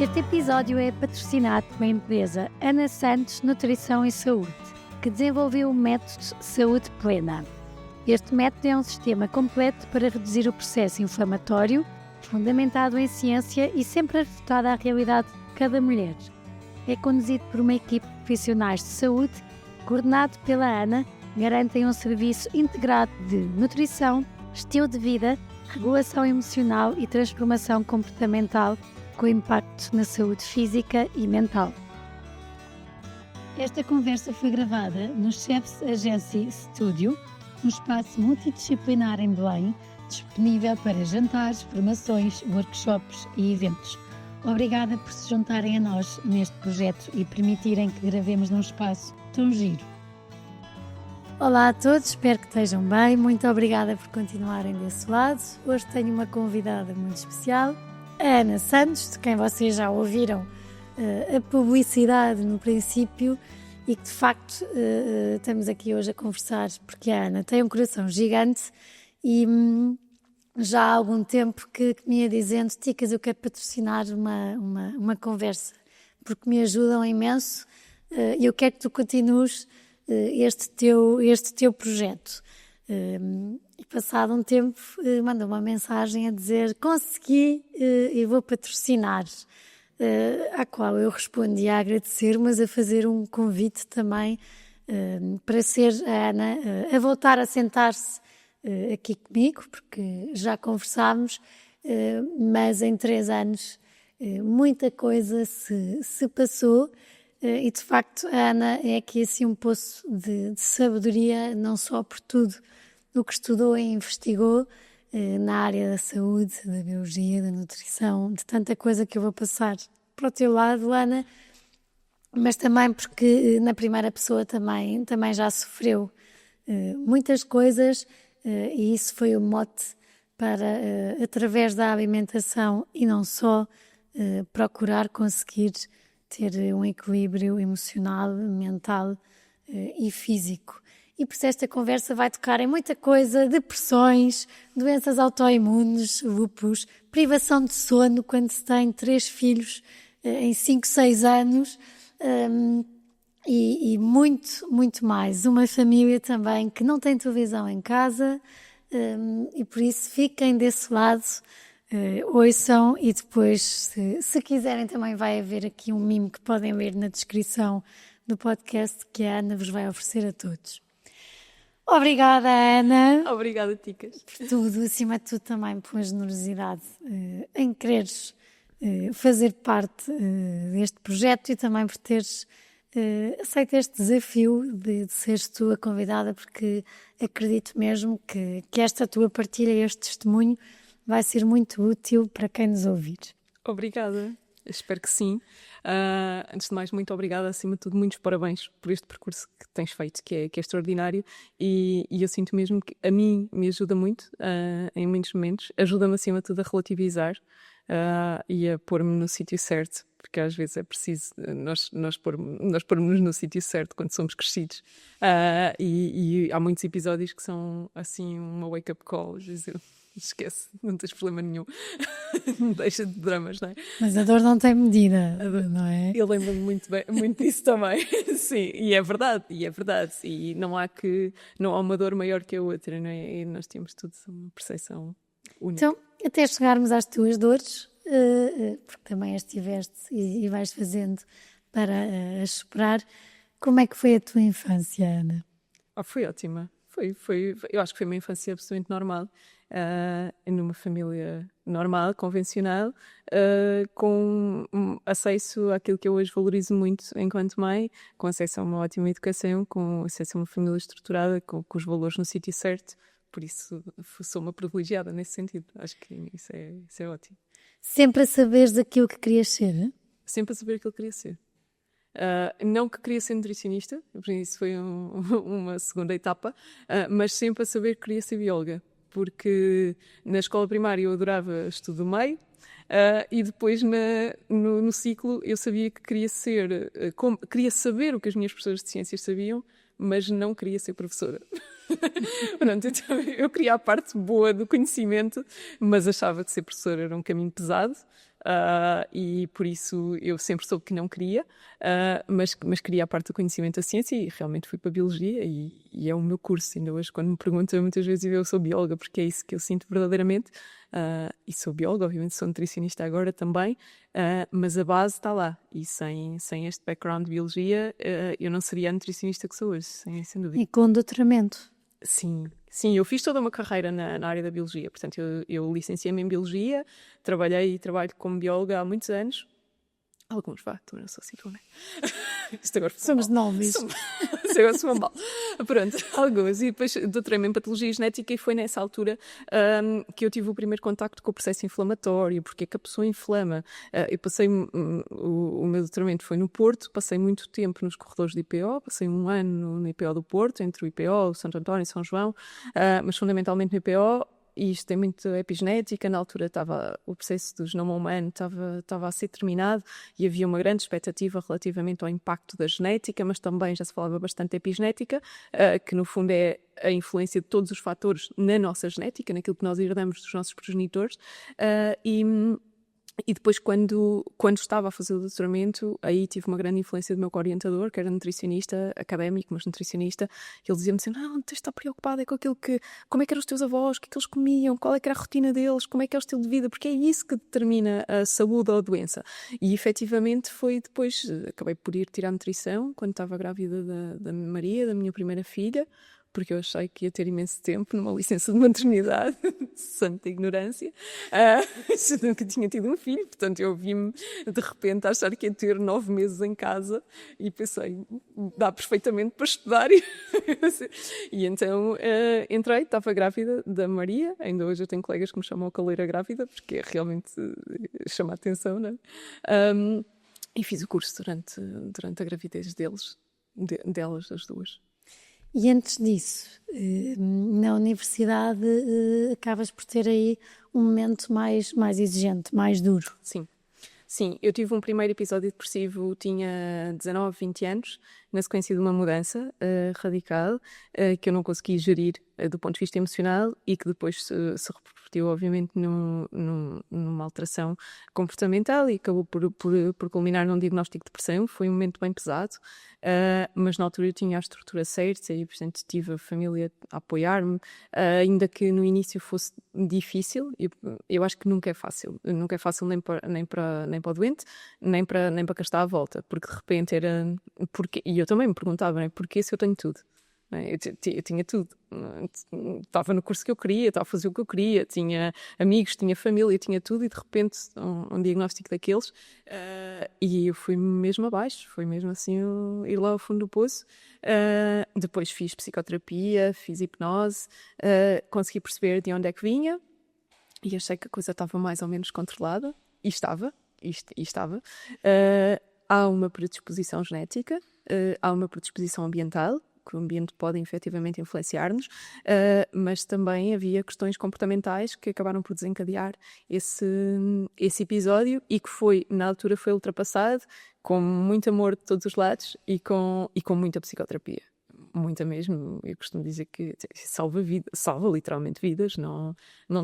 Este episódio é patrocinado pela empresa Ana Santos Nutrição e Saúde, que desenvolveu o método Saúde Plena. Este método é um sistema completo para reduzir o processo inflamatório, fundamentado em ciência e sempre ajustado à realidade de cada mulher. É conduzido por uma equipe de profissionais de saúde, coordenado pela Ana, garantem um serviço integrado de nutrição, estilo de vida, regulação emocional e transformação comportamental com impacto na saúde física e mental. Esta conversa foi gravada no Chef's Agency Studio, um espaço multidisciplinar em Belém, disponível para jantares, formações, workshops e eventos. Obrigada por se juntarem a nós neste projeto e permitirem que gravemos num espaço tão giro. Olá a todos, espero que estejam bem. Muito obrigada por continuarem desse lado. Hoje tenho uma convidada muito especial, a Ana Santos, de quem vocês já ouviram a publicidade no princípio e que de facto estamos aqui hoje a conversar porque a Ana tem um coração gigante e já há algum tempo que me ia dizendo: Ticas, eu quero patrocinar uma conversa porque me ajudam imenso e eu quero que tu continues este teu projeto. E passado um tempo mandou uma mensagem a dizer: consegui e vou patrocinar, à qual eu respondi a agradecer, mas a fazer um convite também para ser a Ana a voltar a sentar-se aqui comigo, porque já conversámos, mas em 3 anos muita coisa se passou. E de facto a Ana é aqui assim um poço de sabedoria, não só por tudo o que estudou e investigou na área da saúde, da biologia, da nutrição, de tanta coisa que eu vou passar para o teu lado, Ana, mas também porque na primeira pessoa também já sofreu muitas coisas e isso foi o mote para, através da alimentação e não só, procurar conseguir ter um equilíbrio emocional, mental e físico. E por isso esta conversa vai tocar em muita coisa: depressões, doenças autoimunes, lúpus, privação de sono quando se tem 3 filhos em 5, 6 anos e muito, muito mais. Uma família também que não tem televisão em casa e por isso fiquem desse lado. Ouçam e depois, se quiserem, também vai haver aqui um mimo que podem ler na descrição do podcast que a Ana vos vai oferecer a todos. Obrigada, Ana. Obrigada, Ticas. Por tudo, acima de tudo também pela generosidade em quereres fazer parte deste projeto e também por teres aceito este desafio de seres tu a convidada, porque acredito mesmo que esta tua partilha, este testemunho, vai ser muito útil para quem nos ouvir. Obrigada, espero que sim. Antes de mais, muito obrigada, acima de tudo, muitos parabéns por este percurso que tens feito, que é extraordinário e eu sinto mesmo que a mim me ajuda muito em muitos momentos, ajuda-me acima de tudo a relativizar e a pôr-me no sítio certo, porque às vezes é preciso nós pormos no sítio certo quando somos crescidos e há muitos episódios que são assim uma wake-up call, dizer: esquece, não tens problema nenhum. Deixa de dramas, não é? Mas a dor não tem medida, não é? Eu lembro-me muito disso também. Sim, e é verdade. E não há uma dor maior que a outra, não é? E nós temos tudo uma percepção única. Então, até chegarmos às tuas dores, porque também as tiveste e vais fazendo para as superar, como é que foi a tua infância, Ana? Foi ótima. Eu acho que foi uma infância absolutamente normal. Numa família normal, convencional, com acesso àquilo que eu hoje valorizo muito enquanto mãe, com acesso a uma ótima educação, com acesso a uma família estruturada, com os valores no sítio certo. Por isso sou uma privilegiada nesse sentido. Acho que isso é ótimo. Sempre a saberes aquilo que querias ser? Hein? Sempre a saber aquilo que queria ser. Não que queria ser nutricionista, isso foi uma segunda etapa, mas sempre a saber que queria ser bióloga, porque na escola primária eu adorava estudo do meio e depois no ciclo eu sabia que queria saber o que as minhas professoras de ciências sabiam, mas não queria ser professora. Pronto, então eu queria a parte boa do conhecimento, mas achava que ser professora era um caminho pesado e por isso eu sempre soube que não queria, mas queria a parte do conhecimento da ciência e realmente fui para a Biologia e é o meu curso. Ainda hoje, quando me perguntam, muitas vezes eu sou bióloga, porque é isso que eu sinto verdadeiramente. E sou bióloga, obviamente sou nutricionista agora também, mas a base está lá. E sem este background de Biologia, eu não seria a nutricionista que sou hoje, sem dúvida. E com doutoramento? Sim, eu fiz toda uma carreira na área da Biologia. Portanto, eu licenciei-me em Biologia, trabalhei e trabalho como bióloga há muitos anos. Alguns, também não sou assim tão, né? Isto agora Somos de nove. Agora sou mal. Pronto, alguns. E depois doutorei-me em Patologia Genética e foi nessa altura que eu tive o primeiro contacto com o processo inflamatório, porque é que a pessoa inflama. Eu passei, o meu doutoramento foi no Porto, passei muito tempo nos corredores de IPO, passei um ano no IPO do Porto, entre o IPO, o Santo António e São João, mas fundamentalmente no IPO. E isto tem muito epigenética. Na altura o processo do genoma humano estava a ser terminado e havia uma grande expectativa relativamente ao impacto da genética, mas também já se falava bastante de epigenética, que no fundo é a influência de todos os fatores na nossa genética, naquilo que nós herdamos dos nossos progenitores. E depois, quando estava a fazer o doutoramento, aí tive uma grande influência do meu orientador, que era nutricionista, académico, mas nutricionista. Ele dizia-me assim, não, tens de estar preocupada com aquilo como é que eram os teus avós, o que é que eles comiam, qual é que era a rotina deles, como é que é o estilo de vida, porque é isso que determina a saúde ou a doença. E efetivamente foi depois, acabei por ir tirar nutrição, quando estava grávida da Maria, da minha primeira filha, porque eu achei que ia ter imenso tempo numa licença de maternidade, santa ignorância. Eu nunca tinha tido um filho, portanto eu vi-me de repente a achar que ia ter 9 meses em casa e pensei, dá perfeitamente para estudar. E então entrei, estava grávida da Maria, ainda hoje eu tenho colegas que me chamam a caleira grávida, porque realmente chama a atenção, não é? E fiz o curso durante a gravidez delas, das duas. E antes disso, na universidade, acabas por ter aí um momento mais exigente, mais duro. Sim, eu tive um primeiro episódio depressivo, tinha 19, 20 anos, na sequência de uma mudança radical, que eu não consegui gerir do ponto de vista emocional e que depois se repercutiu, obviamente, numa alteração comportamental e acabou por culminar num diagnóstico de depressão. Foi um momento bem pesado, mas na altura eu tinha a estrutura certa e, portanto, tive a família a apoiar-me, ainda que no início fosse difícil. Eu acho que nunca é fácil nem para o doente, nem para quem está à volta, porque de repente era... E eu também me perguntava, né, porquê se eu tenho tudo? Eu tinha tudo, estava no curso que eu queria, estava a fazer o que eu queria, tinha amigos, tinha família, tinha tudo, e de repente um diagnóstico daqueles, e eu fui mesmo abaixo, foi mesmo assim ir lá ao fundo do poço. Depois fiz psicoterapia, fiz hipnose, consegui perceber de onde é que vinha e achei que a coisa estava mais ou menos controlada, e estava. Há uma predisposição genética, há uma predisposição ambiental, que o ambiente pode efetivamente influenciar-nos, mas também havia questões comportamentais que acabaram por desencadear esse episódio e que na altura foi ultrapassado com muito amor de todos os lados e com muita psicoterapia. Muita mesmo. Eu costumo dizer que salva literalmente vidas, não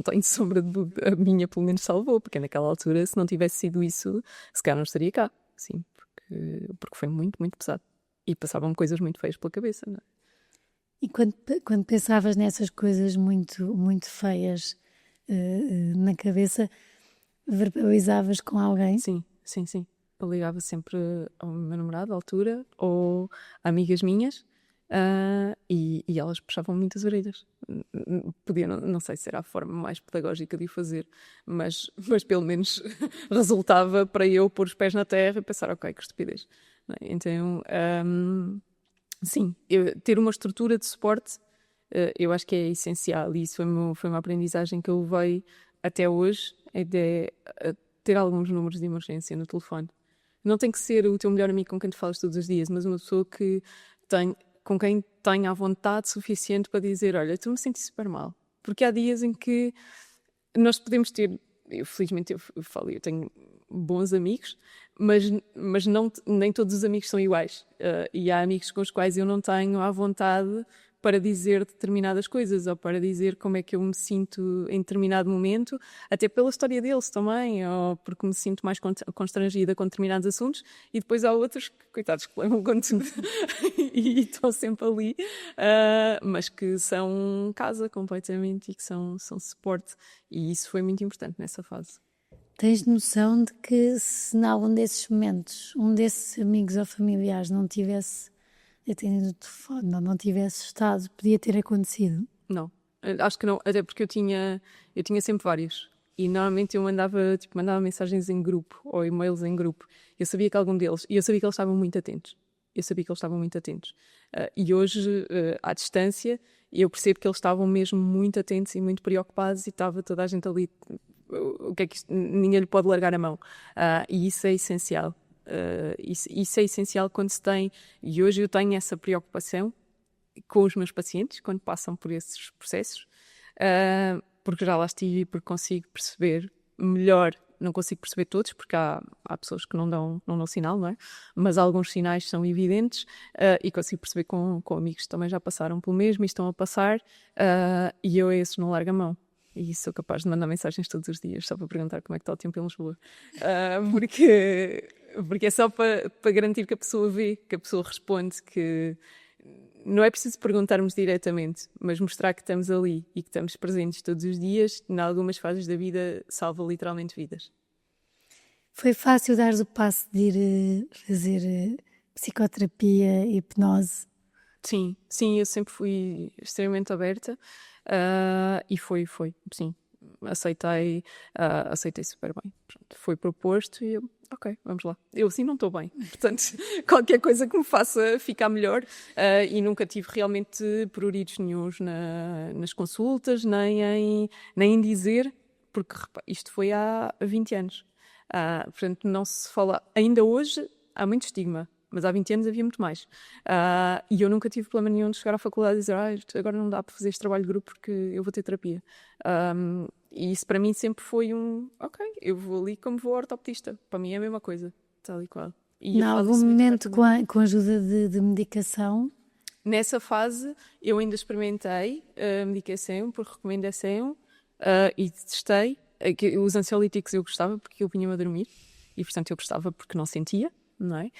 tenho sombra de dúvida. A minha pelo menos salvou, porque naquela altura, se não tivesse sido isso, se calhar não estaria cá, sim, porque foi muito, muito pesado. E passavam coisas muito feias pela cabeça, não é? E quando pensavas nessas coisas muito, muito feias na cabeça, verbalizavas com alguém? Sim. Eu ligava sempre ao meu namorado, à altura, ou a amigas minhas, e elas puxavam muitas orelhas. Podia, não sei se era a forma mais pedagógica de o fazer, mas pelo menos resultava para eu pôr os pés na terra e pensar, ok, que estupidez. Então, sim, ter uma estrutura de suporte, eu acho que é essencial, e isso foi uma aprendizagem que eu levei até hoje, é de ter alguns números de emergência no telefone. Não tem que ser o teu melhor amigo com quem te falas todos os dias, mas uma pessoa com quem tenha a vontade suficiente para dizer, olha, estou-me a sentir super mal. Porque há dias em que nós podemos ter... Felizmente eu tenho bons amigos, mas nem todos os amigos são iguais. E há amigos com os quais eu não tenho à vontade para dizer determinadas coisas ou para dizer como é que eu me sinto em determinado momento, até pela história deles também, ou porque me sinto mais constrangida com determinados assuntos, e depois há outros que, coitados, que levam com tudo e estão sempre ali, mas que são casa completamente e que são suporte, e isso foi muito importante nessa fase. Tens noção de que se em algum desses momentos, um desses amigos ou familiares não tivesse atendido o telefone, ou não tivesse estado, podia ter acontecido? Não, acho que não, até porque eu tinha sempre vários. E normalmente eu mandava mensagens em grupo ou e-mails em grupo. Eu sabia que algum deles, e eu sabia que eles estavam muito atentos. E hoje, à distância, eu percebo que eles estavam mesmo muito atentos e muito preocupados, e estava toda a gente ali. O que é que ninguém lhe pode largar a mão. E isso é essencial. Isso é essencial quando se tem, e hoje eu tenho essa preocupação com os meus pacientes quando passam por esses processos, porque já lá estive, porque consigo perceber melhor. Não consigo perceber todos, porque há pessoas que não dão sinal, não é? Mas alguns sinais são evidentes, e consigo perceber com amigos que também já passaram pelo mesmo e estão a passar, e eu a esses não largo a mão. E sou capaz de mandar mensagens todos os dias só para perguntar como é que está o tempo em Lisboa. Porque é só para garantir que a pessoa vê, que a pessoa responde, que não é preciso perguntarmos diretamente, mas mostrar que estamos ali e que estamos presentes todos os dias, em algumas fases da vida, salva literalmente vidas. Foi fácil dares o passo de ir fazer psicoterapia e hipnose? Sim, eu sempre fui extremamente aberta, e foi, sim. Aceitei super bem. Pronto, foi proposto e eu, ok, vamos lá. Eu assim não estou bem, portanto, qualquer coisa que me faça ficar melhor, e nunca tive realmente pruridos nenhuns nas consultas, nem em dizer, porque isto foi há 20 anos. Portanto, não se fala, ainda hoje há muito estigma, mas há 20 anos havia muito mais. E eu nunca tive problema nenhum de chegar à faculdade e dizer agora não dá para fazer este trabalho de grupo porque eu vou ter terapia. E isso para mim sempre foi ok, eu vou ali como vou ao ortopedista. Para mim é a mesma coisa, tal e qual. Em algum momento com a ajuda de medicação? Nessa fase eu ainda experimentei a medicação por recomendação, e testei. Os ansiolíticos eu gostava porque eu vinha a dormir e portanto eu gostava porque não sentia. Não é?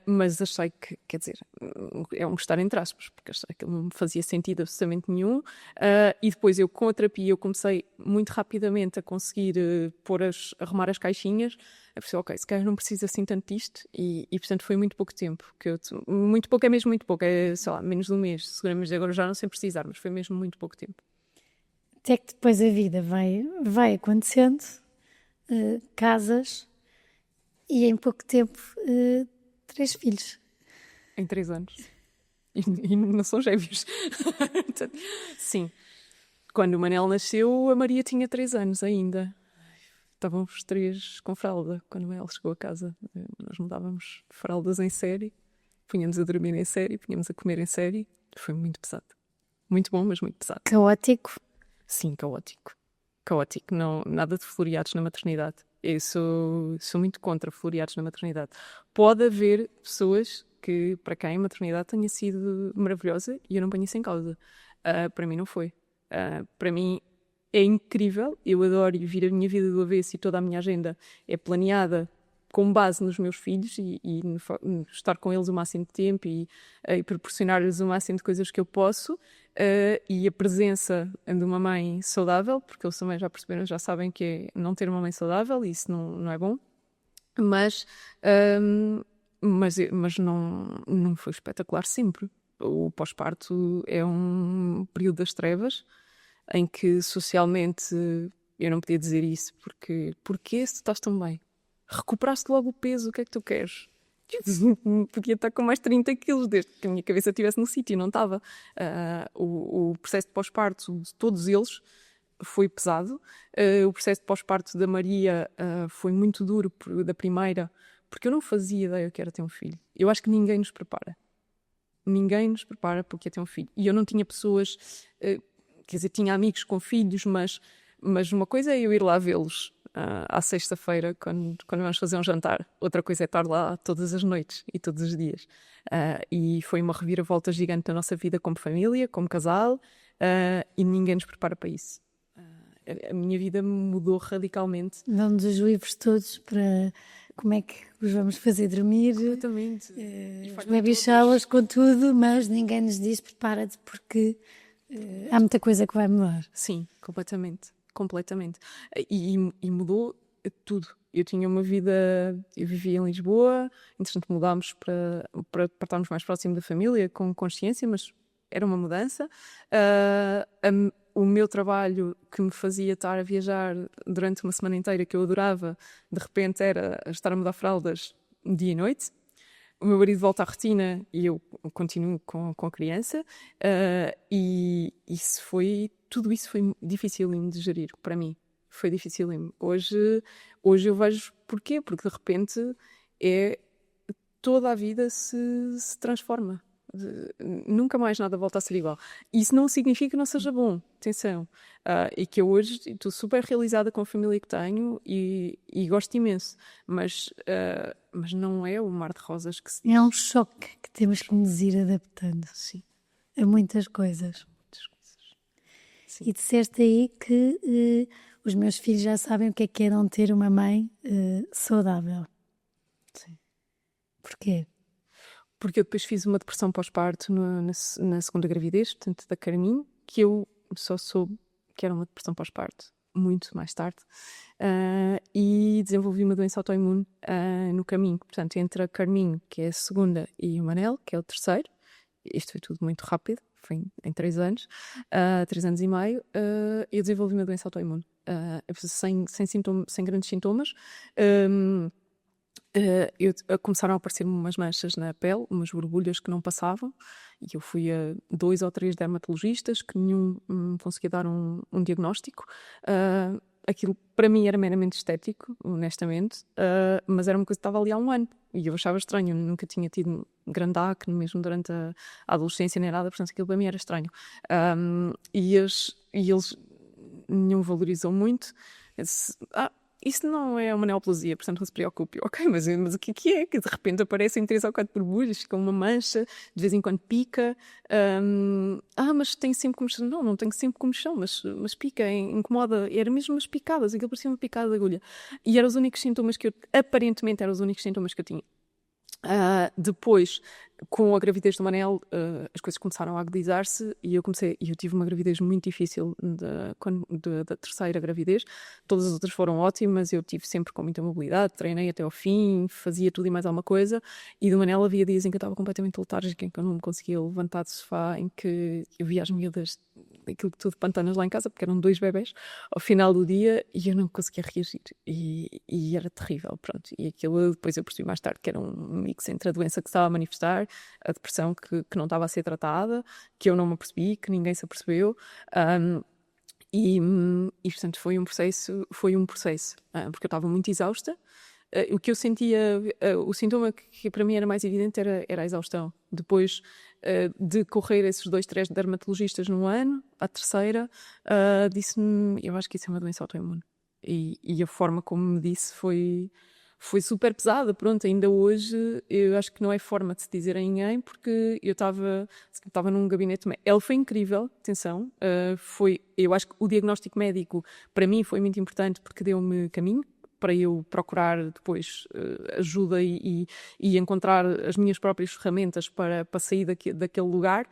Mas achei que, quer dizer, é um gostar entre aspas, porque achei que não me fazia sentido absolutamente nenhum, e depois eu com a terapia eu comecei muito rapidamente a conseguir arrumar as caixinhas, a pensar, ok, se calhar não preciso assim tanto disto, e portanto foi muito pouco tempo, muito pouco é mesmo muito pouco, é sei lá, menos de um mês, seguramente agora já não sei precisar, mas foi mesmo muito pouco tempo. Até que depois a vida vai acontecendo, casas, e em pouco tempo, 3 filhos. Em 3 anos. E não são gêmeos. Sim. Quando o Manel nasceu, a Maria tinha 3 anos ainda. Estávamos os 3 com fralda quando o Manel chegou a casa. Nós mudávamos fraldas em série, punhamos a dormir em série, punhamos a comer em série. Foi muito pesado. Muito bom, mas muito pesado. Caótico? Sim, caótico. Caótico. Não, nada de floreados na maternidade. Eu sou muito contra floreados na maternidade. Pode haver pessoas que, para quem a maternidade tenha sido maravilhosa e eu não ponho isso em causa. Para mim não foi. Para mim é incrível. Eu adoro viver a minha vida do avesso e toda a minha agenda é planeada com base nos meus filhos e estar com eles o máximo de tempo e proporcionar-lhes o máximo de coisas que eu posso, e a presença de uma mãe saudável, porque eles também já perceberam, já sabem que é não ter uma mãe saudável e isso não é bom, mas não foi espetacular sempre. O pós-parto é um período das trevas em que socialmente eu não podia dizer isso, porque se tu estás tão bem? Recuperaste logo o peso, o que é que tu queres? Podia estar com mais 30 quilos desde que a minha cabeça estivesse no sítio, não estava. O processo de pós-parto de todos eles foi pesado. O processo de pós-parto da Maria foi muito duro, da primeira, porque eu não fazia ideia que era ter um filho. Eu acho que ninguém nos prepara. Ninguém nos prepara porque é ter um filho. E eu não tinha pessoas, quer dizer, tinha amigos com filhos, mas uma coisa é eu ir lá vê-los à sexta-feira, quando vamos fazer um jantar. Outra coisa é estar lá todas as noites e todos os dias. E foi uma reviravolta gigante na nossa vida como família, como casal, e ninguém nos prepara para isso. A minha vida mudou radicalmente. Dão-nos os livros todos para como é que os vamos fazer dormir. Completamente. Os baby showers com tudo, mas ninguém nos diz prepara-te porque há muita coisa que vai mudar. Sim, completamente. E mudou tudo. Eu tinha uma vida, eu vivia em Lisboa, entretanto mudámos para estarmos mais próximo da família, com consciência, mas era uma mudança. O meu trabalho, que me fazia estar a viajar durante uma semana inteira, que eu adorava, de repente era estar a mudar fraldas dia e noite. O meu marido volta à rotina e eu continuo com a criança. E tudo isso foi dificílimo de gerir para mim. Foi dificílimo. Hoje eu vejo porquê, porque de repente toda a vida se transforma. Nunca mais nada volta a ser igual. Isso não significa que não seja bom, atenção. E que eu hoje estou super realizada com a família que tenho e gosto imenso, mas não é o mar de rosas que se diz. É um choque que temos que nos ir adaptando. Sim. A muitas coisas. Sim. E disseste aí que os meus filhos já sabem o que é não ter uma mãe saudável. Sim. Porquê? Porque eu depois fiz uma depressão pós-parto na segunda gravidez, portanto, da Carminho, que eu só soube que era uma depressão pós-parto muito mais tarde, e desenvolvi uma doença autoimune no caminho. Portanto, entre a Carminho, que é a segunda, e o Manel, que é o terceiro, isto foi tudo muito rápido, foi em 3 anos, 3 anos e meio, eu desenvolvi uma doença autoimune, sem grandes sintomas. Começaram a aparecer umas manchas na pele, umas borbulhas que não passavam, e eu fui a 2 ou 3 dermatologistas que nenhum conseguia dar um diagnóstico. Aquilo para mim era meramente estético, honestamente, mas era uma coisa que estava ali há 1 ano e eu achava estranho. Eu nunca tinha tido grande acne, mesmo durante a adolescência nem nada, portanto aquilo para mim era estranho. E eles nenhum valorizou muito. Eu disse, isso não é uma neoplasia, portanto não se preocupe. Ok, mas o que é? Que de repente aparecem 3 ou 4 borbulhas, fica uma mancha, de vez em quando pica. Mas tem sempre comichão. Não tenho sempre comichão, mas pica, incomoda. Era mesmo umas picadas, aquilo parecia uma picada de agulha. E eram os únicos sintomas aparentemente eram os únicos sintomas que eu tinha. Depois, com a gravidez do Manel, as coisas começaram a agudizar-se e eu tive uma gravidez muito difícil da terceira gravidez. Todas as outras foram ótimas, eu tive sempre com muita mobilidade, treinei até ao fim, fazia tudo e mais alguma coisa. E do Manel havia dias em que eu estava completamente letárgica, em que eu não me conseguia levantar do sofá, em que eu via as miúdas, aquilo tudo pantanas lá em casa, porque eram 2 bebés ao final do dia e eu não conseguia reagir e era terrível, pronto. E aquilo depois eu percebi mais tarde que era um mix entre a doença que estava a manifestar, a depressão que não estava a ser tratada, que eu não me apercebi, que ninguém se apercebeu, e portanto foi um processo, porque eu estava muito exausta. O que eu sentia, o sintoma que para mim era mais evidente era a exaustão. Depois de correr esses 2, 3 dermatologistas no ano, a terceira disse-me, eu acho que isso é uma doença autoimune. E a forma como me disse foi super pesada. Pronto, ainda hoje eu acho que não é forma de se dizer a ninguém, porque eu estava num gabinete médico. Ele foi incrível, atenção, eu acho que o diagnóstico médico para mim foi muito importante porque deu-me caminho para eu procurar depois ajuda e encontrar as minhas próprias ferramentas para sair daquele lugar,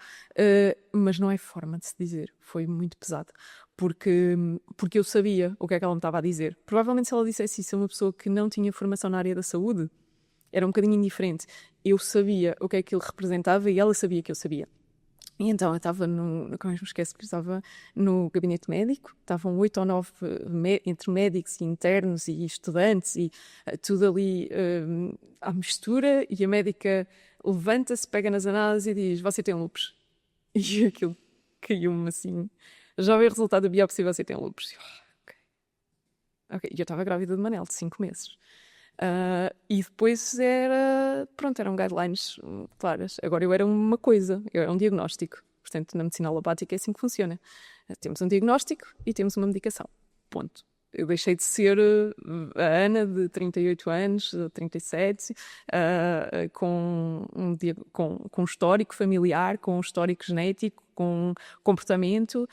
mas não é forma de se dizer, foi muito pesado. Porque eu sabia o que é que ela me estava a dizer. Provavelmente se ela dissesse isso a uma pessoa que não tinha formação na área da saúde, era um bocadinho indiferente. Eu sabia o que é que ele representava e ela sabia que eu sabia. E então eu estava como me esqueço, que estava no gabinete médico, estavam 8 ou 9 entre médicos e internos e estudantes e tudo ali à mistura, e a médica levanta-se, pega nas análises e diz, você tem lúpus. E aquilo caiu-me assim, já veio o resultado da biópsia, você tem lúpus. Ok, e eu estava grávida de Manel, de 5 meses. E depois eram guidelines claras. Agora eu era uma coisa, eu era um diagnóstico. Portanto, na medicina alopática é assim que funciona. Temos um diagnóstico e temos uma medicação. Ponto. Eu deixei de ser a Ana de 38 anos, 37, com um histórico familiar, com um histórico genético, com comportamento.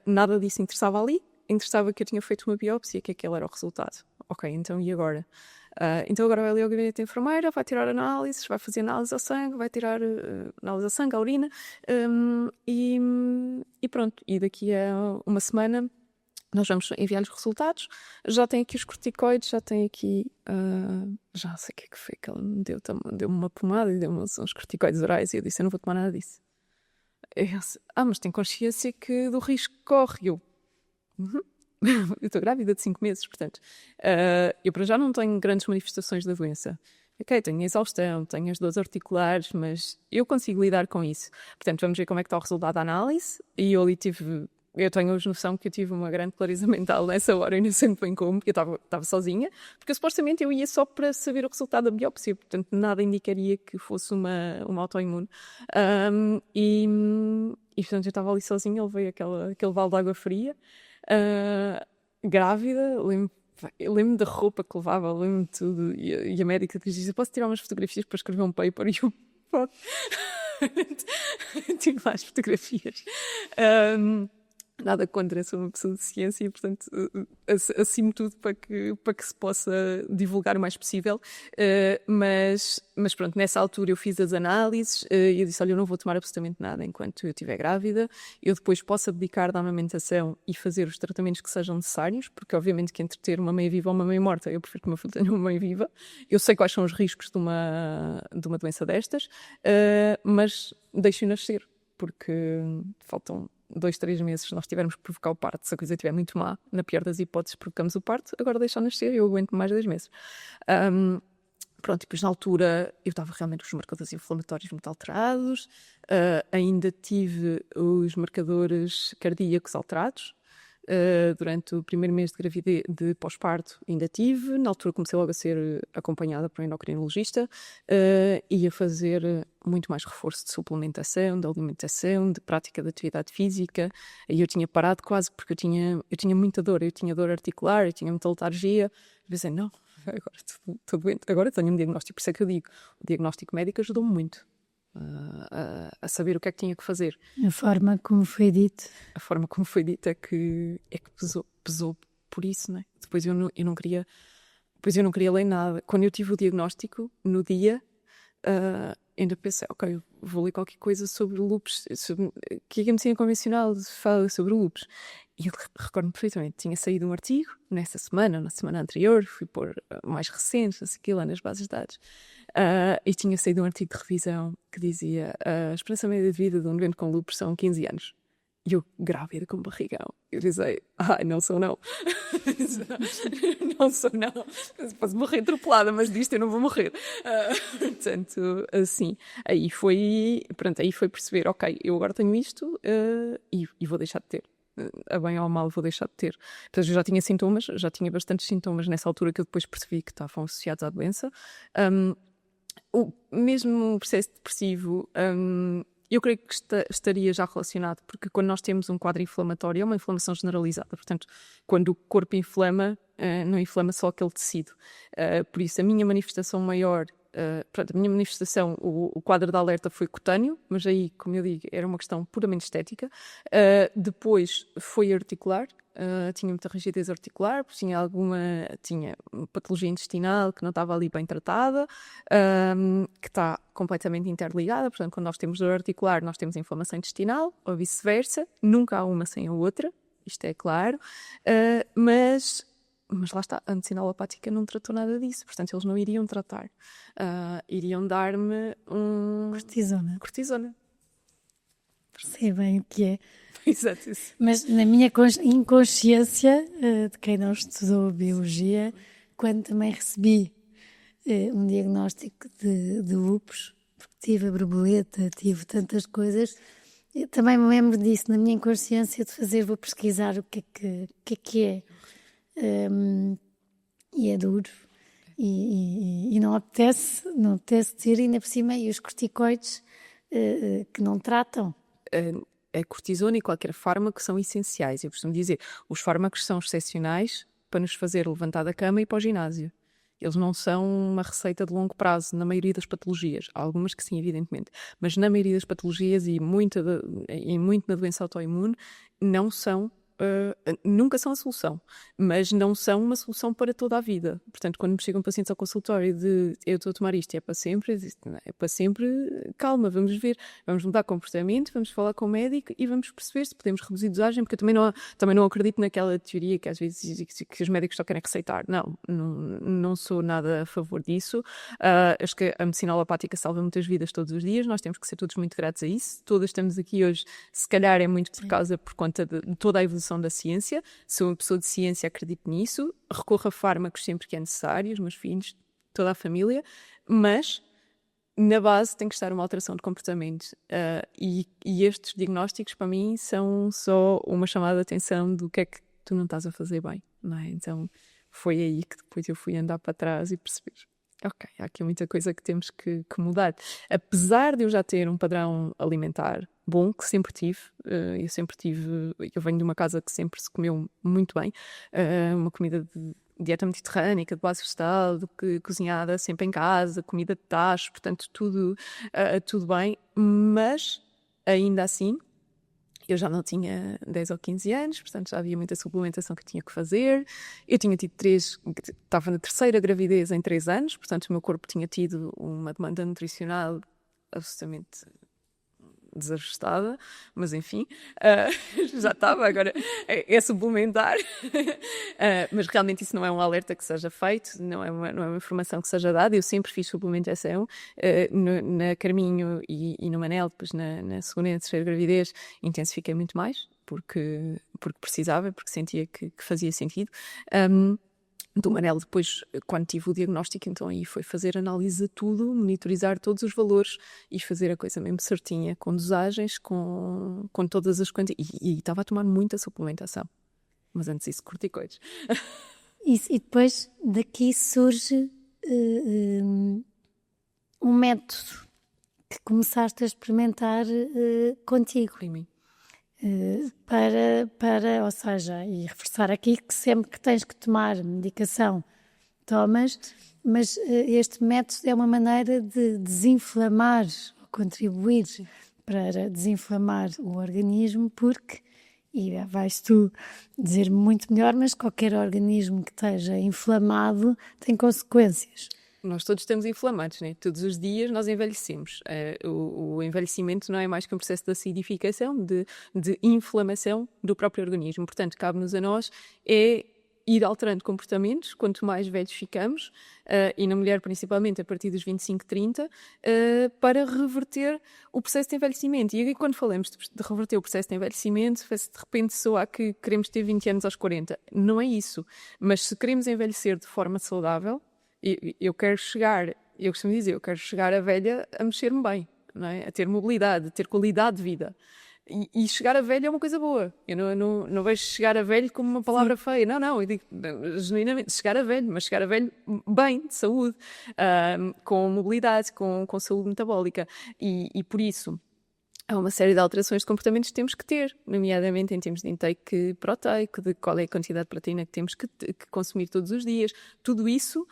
Nada disso interessava ali. Interessava que eu tinha feito uma biópsia, que aquele era o resultado. Ok, então e agora? Então agora vai ali ao gabinete da enfermeira, vai tirar análises, vai fazer análise ao sangue, vai tirar análise ao sangue, à urina, e pronto. E daqui a uma semana nós vamos enviar os resultados. Já tem aqui os corticoides, já tem aqui, já sei o que é que foi que ela me deu, deu-me uma pomada e deu-me uns corticoides orais e eu disse, eu não vou tomar nada disso. Mas tem consciência do risco que corre. Eu estou grávida de 5 meses, portanto, eu para já não tenho grandes manifestações da doença. Ok, tenho exaustão, tenho as dores articulares, mas eu consigo lidar com isso. Portanto, vamos ver como é que está o resultado da análise. E eu tenho a noção que eu tive uma grande clareza mental nessa hora, e não sei muito bem como, porque eu estava sozinha, porque supostamente eu ia só para saber o resultado da biópsia, portanto nada indicaria que fosse uma autoimune. E portanto eu estava ali sozinha, ele veio aquele balde de água fria, grávida, eu lembro da roupa que levava, lembro de tudo, e a médica disse, posso tirar umas fotografias para escrever um paper? E eu, pode. Tive lá as fotografias. Nada contra, sou uma pessoa de ciência e, portanto, acimo de tudo para que se possa divulgar o mais possível. Mas pronto, nessa altura eu fiz as análises e eu disse, olha, eu não vou tomar absolutamente nada enquanto eu estiver grávida. Eu depois posso abdicar da amamentação e fazer os tratamentos que sejam necessários, porque obviamente que entre ter uma mãe viva ou uma mãe morta, eu prefiro que o meu filho tenha uma mãe viva. Eu sei quais são os riscos de uma doença destas, mas deixo-o nascer, porque faltam 2, 3 meses, se nós tivermos que provocar o parto, se a coisa estiver muito má, na pior das hipóteses provocamos o parto, agora deixar nascer, eu aguento mais 2 meses. Pronto, e depois na altura eu estava realmente com os marcadores inflamatórios muito alterados, ainda tive os marcadores cardíacos alterados. Durante o primeiro mês de gravidez, de pós-parto, ainda tive. Na altura comecei logo a ser acompanhada por um endocrinologista, e a fazer muito mais reforço de suplementação, de alimentação, de prática de atividade física. E eu tinha parado quase porque eu tinha muita dor. Eu tinha dor articular, eu tinha muita letargia. Eu pensei, não, agora estou doente. Agora tenho um diagnóstico, por isso é que eu digo, o diagnóstico médico ajudou-me muito. A saber o que é que tinha que fazer. A forma como foi dito. A forma como foi dito é que pesou por isso, né? Depois eu não queria ler nada. Quando eu tive o diagnóstico, no dia, ainda pensei, ok, vou ler qualquer coisa sobre lúpus, sobre que a medicina convencional fala sobre o lúpus. E eu recordo-me perfeitamente, tinha saído um artigo nessa semana, na semana anterior, fui pôr mais recente, não sei o que, lá nas bases de dados, e tinha saído um artigo de revisão que dizia a esperança média de vida de um doente com lúpus são 15 anos. E eu, grávida com barrigão, eu dizia, não sou não. Não sou não. Posso morrer atropelada, mas disto eu não vou morrer. Portanto, assim, aí foi perceber, ok, eu agora tenho isto, e vou deixar de ter. A bem ou a mal vou deixar de ter. Portanto, eu já tinha sintomas, já tinha bastantes sintomas nessa altura que eu depois percebi que estavam associados à doença. O mesmo processo depressivo, eu creio que estaria já relacionado, porque quando nós temos um quadro inflamatório, é uma inflamação generalizada. Portanto, quando o corpo inflama, não inflama só aquele tecido. Por isso, a minha manifestação maior, o quadro de alerta foi cutâneo, mas aí, como eu digo, era uma questão puramente estética. Depois foi articular. Tinha muita rigidez articular, tinha patologia intestinal que não estava ali bem tratada, que está completamente interligada. Portanto, quando nós temos dor articular, nós temos inflamação intestinal, ou vice-versa. Nunca há uma sem a outra, isto é claro. Mas lá está, a medicina alopática não tratou nada disso, portanto eles não iriam tratar. Iriam dar-me cortisona. Sei bem o que é. Exato, isso. Mas na minha inconsciência, de quem não estudou biologia, quando também recebi um diagnóstico de lúpus, porque tive a borboleta, tive tantas coisas, eu também me lembro disso, na minha inconsciência, de vou pesquisar o que é. E é duro. E não apetece ter, ainda por cima, e os corticoides que não tratam. A cortisona e qualquer fármaco são essenciais. Eu costumo dizer, os fármacos são excepcionais para nos fazer levantar da cama e ir para o ginásio. Eles não são uma receita de longo prazo na maioria das patologias. Há algumas que sim, evidentemente. Mas na maioria das patologias e muito na doença autoimune, não são, nunca são a solução. Mas não são uma solução para toda a vida. Portanto, quando me chegam pacientes ao consultório de eu estou a tomar isto e é para sempre, eu digo, não, é para sempre, calma, vamos ver. Vamos mudar comportamento, vamos falar com o médico e vamos perceber se podemos reduzir dosagem, porque eu também não acredito naquela teoria que às vezes diz que os médicos só querem receitar. Não sou nada a favor disso. Acho que a medicina alopática salva muitas vidas todos os dias, nós temos que ser todos muito gratos a isso. Todas estamos aqui hoje, se calhar é muito por conta de toda a evolução da ciência. Sou uma pessoa de ciência, acredito nisso, recorro a fármacos sempre que é necessário, os meus filhos, toda a família, mas na base tem que estar uma alteração de comportamento, e estes diagnósticos para mim são só uma chamada de atenção do que é que tu não estás a fazer bem, não é? Então foi aí que depois eu fui andar para trás e perceber, ok, há aqui muita coisa que temos que mudar. Apesar de eu já ter um padrão alimentar bom, que sempre tive, eu venho de uma casa que sempre se comeu muito bem, uma comida de dieta mediterrânica, de base vegetal, cozinhada sempre em casa, comida de tacho, portanto tudo bem, mas ainda assim eu já não tinha 10 ou 15 anos, portanto já havia muita suplementação que tinha que fazer. Eu tinha tido estava na terceira gravidez em 3 anos, portanto o meu corpo tinha tido uma demanda nutricional absolutamente desajustada, mas enfim, já estava, agora é suplementar. Mas realmente isso não é um alerta que seja feito, não é uma informação que seja dada. Eu sempre fiz suplementação, na Carminho e no Manel, depois na segunda e na terceira gravidez intensifiquei muito mais, porque precisava, porque sentia que fazia sentido. Do Manel, depois, quando tive o diagnóstico, então aí foi fazer análise de tudo, monitorizar todos os valores e fazer a coisa mesmo certinha, com dosagens, com todas as quantidades. E estava a tomar muita suplementação. Mas antes isso, corticoides. E depois daqui surge um método que começaste a experimentar contigo. Em mim. Ou seja, e reforçar aqui que sempre que tens que tomar medicação, tomas, mas este método é uma maneira de desinflamar, contribuir para desinflamar o organismo, porque, e vais tu dizer muito melhor, mas qualquer organismo que esteja inflamado tem consequências. Nós todos estamos inflamados, né? Todos os dias nós envelhecemos. O envelhecimento não é mais que um processo de acidificação, de inflamação do próprio organismo. Portanto, cabe-nos a nós ir alterando comportamentos quanto mais velhos ficamos, e na mulher principalmente a partir dos 25, 30, para reverter o processo de envelhecimento. E aqui, quando falamos de reverter o processo de envelhecimento, de repente soa que queremos ter 20 anos aos 40. Não é isso. Mas se queremos envelhecer de forma saudável, eu costumo dizer, eu quero chegar a velha a mexer-me bem, não é? A ter mobilidade, a ter qualidade de vida. E chegar a velha é uma coisa boa. Eu não vejo chegar a velho como uma palavra feia. Não, eu digo genuinamente chegar a velho, mas chegar a velho bem, de saúde, com mobilidade, com saúde metabólica. E por isso há uma série de alterações de comportamentos que temos que ter, nomeadamente em termos de intake proteico, de qual é a quantidade de proteína que temos que consumir todos os dias. Tudo isso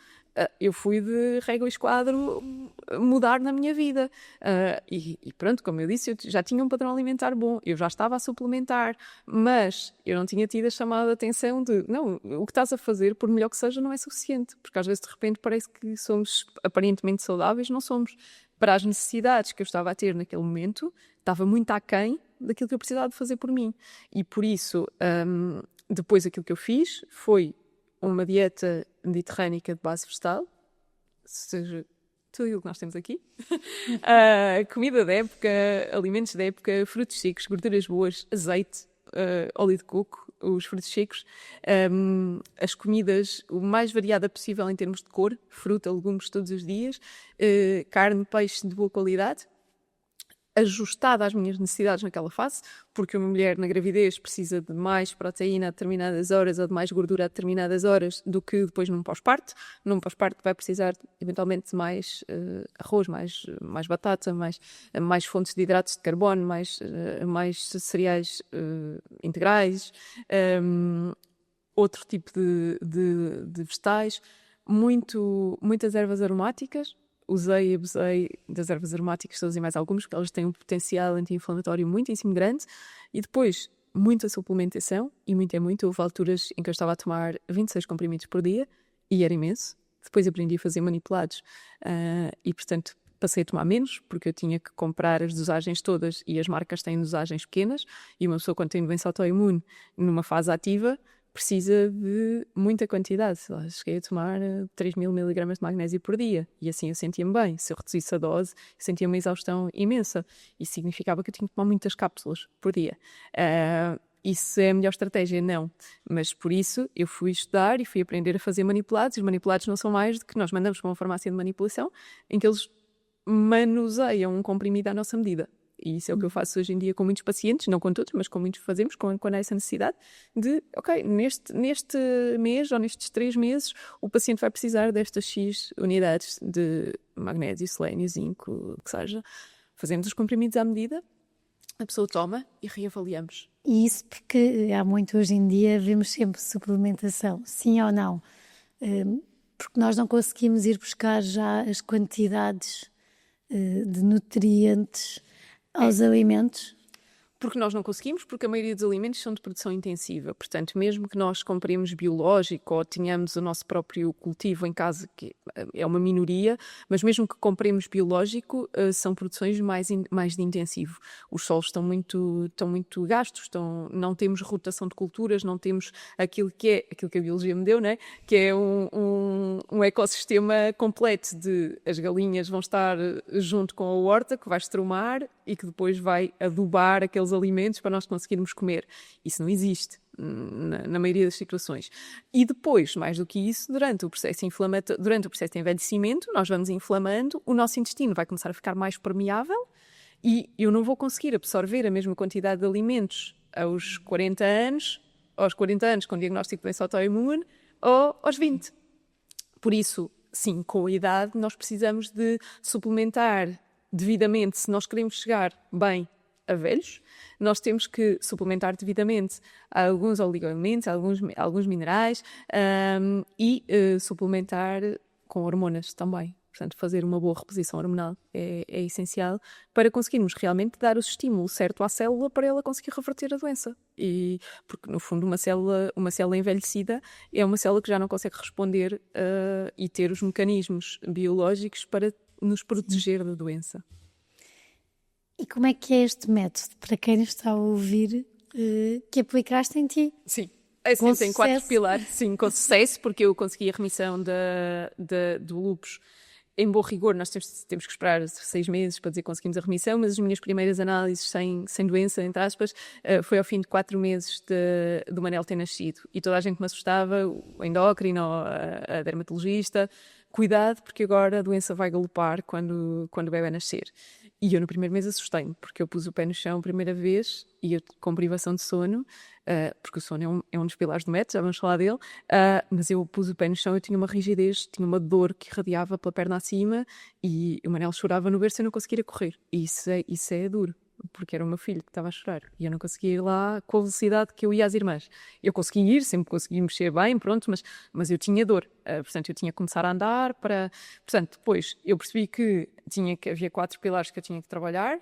eu fui de régua e esquadro mudar na minha vida. E pronto, como eu disse, eu já tinha um padrão alimentar bom, eu já estava a suplementar, mas eu não tinha tido a chamada de atenção de, não, o que estás a fazer, por melhor que seja, não é suficiente, porque às vezes de repente parece que somos aparentemente saudáveis, não somos. Para as necessidades que eu estava a ter naquele momento, estava muito aquém daquilo que eu precisava de fazer por mim. E por isso, depois aquilo que eu fiz foi uma dieta mediterrânica de base vegetal, seja tudo aquilo que nós temos aqui, comida de época, alimentos de época, frutos secos, gorduras boas, azeite, óleo de coco, os frutos secos, as comidas o mais variada possível em termos de cor, fruta, legumes todos os dias, carne, peixe de boa qualidade, ajustada às minhas necessidades naquela fase, porque uma mulher na gravidez precisa de mais proteína a determinadas horas ou de mais gordura a determinadas horas do que depois num pós-parto. Num pós-parto vai precisar eventualmente de mais arroz, mais batata, mais fontes de hidratos de carbono, mais cereais integrais. outro tipo de vegetais, muitas ervas aromáticas. Usei e abusei das ervas aromáticas, todas e mais algumas, porque elas têm um potencial anti-inflamatório muitíssimo grande. E depois, muita suplementação, e muito. Houve alturas em que eu estava a tomar 26 comprimidos por dia, e era imenso. Depois aprendi a fazer manipulados, e portanto passei a tomar menos, porque eu tinha que comprar as dosagens todas, e as marcas têm dosagens pequenas, e uma pessoa quando tem doença autoimune numa fase ativa, precisa de muita quantidade. Cheguei a tomar 3.000 miligramas de magnésio por dia, e assim eu sentia-me bem. Se eu reduzisse a dose, eu sentia uma exaustão imensa. Isso significava que eu tinha que tomar muitas cápsulas por dia. Isso é a melhor estratégia? Não. Mas por isso eu fui estudar e fui aprender a fazer manipulados. E os manipulados não são mais do que nós mandamos para uma farmácia de manipulação, em que eles manuseiam um comprimido à nossa medida. E isso é o que eu faço hoje em dia com muitos pacientes, não com todos, mas com muitos fazemos, quando há essa necessidade de, ok, neste mês ou nestes 3 meses, o paciente vai precisar destas X unidades de magnésio, selênio, zinco, o que seja. Fazemos os comprimidos à medida, a pessoa toma e reavaliamos. E isso porque há muito hoje em dia, vemos sempre suplementação, sim ou não, porque nós não conseguimos ir buscar já as quantidades de nutrientes aos alimentos. Porque nós não conseguimos, porque a maioria dos alimentos são de produção intensiva. Portanto, mesmo que nós compremos biológico ou tenhamos o nosso próprio cultivo em casa, que é uma minoria, mas mesmo que compremos biológico, são produções mais de intensivo. Os solos estão muito gastos, não temos rotação de culturas, não temos aquilo que a biologia me deu, né? Que é um ecossistema completo de as galinhas vão estar junto com a horta, que vai estrumar e que depois vai adubar aqueles alimentos para nós conseguirmos comer. Isso não existe na maioria das situações. E depois, mais do que isso, durante o processo de envelhecimento, nós vamos inflamando, o nosso intestino vai começar a ficar mais permeável e eu não vou conseguir absorver a mesma quantidade de alimentos aos 40 anos com diagnóstico de doença autoimune, ou aos 20. Por isso, sim, com a idade, nós precisamos de suplementar devidamente. Se nós queremos chegar bem a velhos, nós temos que suplementar devidamente alguns oligoelementos, alguns minerais, e suplementar com hormonas também. Portanto, fazer uma boa reposição hormonal é essencial para conseguirmos realmente dar o estímulo certo à célula para ela conseguir reverter a doença. Porque, no fundo, uma célula envelhecida é uma célula que já não consegue responder e ter os mecanismos biológicos para nos proteger da doença. E como é que é este método, para quem está a ouvir, que aplicaste em ti? Sim, assim, tem 4 pilares, sim, com sucesso, porque eu consegui a remissão do lúpus. Em bom rigor, nós temos que esperar 6 meses para dizer que conseguimos a remissão, mas as minhas primeiras análises sem doença, entre aspas, foi ao fim de 4 meses do Manel ter nascido. E toda a gente me assustava, o endócrino, a dermatologista, cuidado, porque agora a doença vai galopar quando o bebê nascer. E eu no primeiro mês assustei-me, porque eu pus o pé no chão a primeira vez e eu com privação de sono, porque o sono é um dos pilares do método, já vamos falar dele, mas eu pus o pé no chão, eu tinha uma rigidez, tinha uma dor que irradiava pela perna acima e o Manel chorava no berço e eu não conseguia correr. E isso é duro, porque era o meu filho que estava a chorar e eu não conseguia ir lá com a velocidade que eu ia às irmãs. Eu conseguia ir, sempre consegui mexer bem, pronto, mas eu tinha dor. Portanto, eu tinha que começar a andar para... Portanto, depois eu percebi que havia 4 pilares que eu tinha que trabalhar.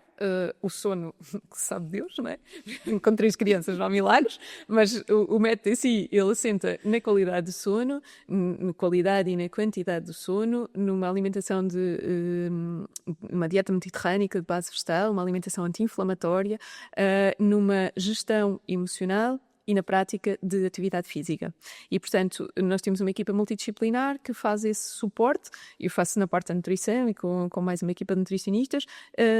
O sono, que sabe Deus, não é? Com 3 crianças não há milagres, mas o método em si, ele assenta na qualidade do sono, na qualidade e na quantidade do sono, numa alimentação uma dieta mediterrânica de base vegetal, uma alimentação anti-inflamatória, numa gestão emocional e na prática de atividade física. E, portanto, nós temos uma equipa multidisciplinar que faz esse suporte. Eu faço na parte da nutrição e com mais uma equipa de nutricionistas,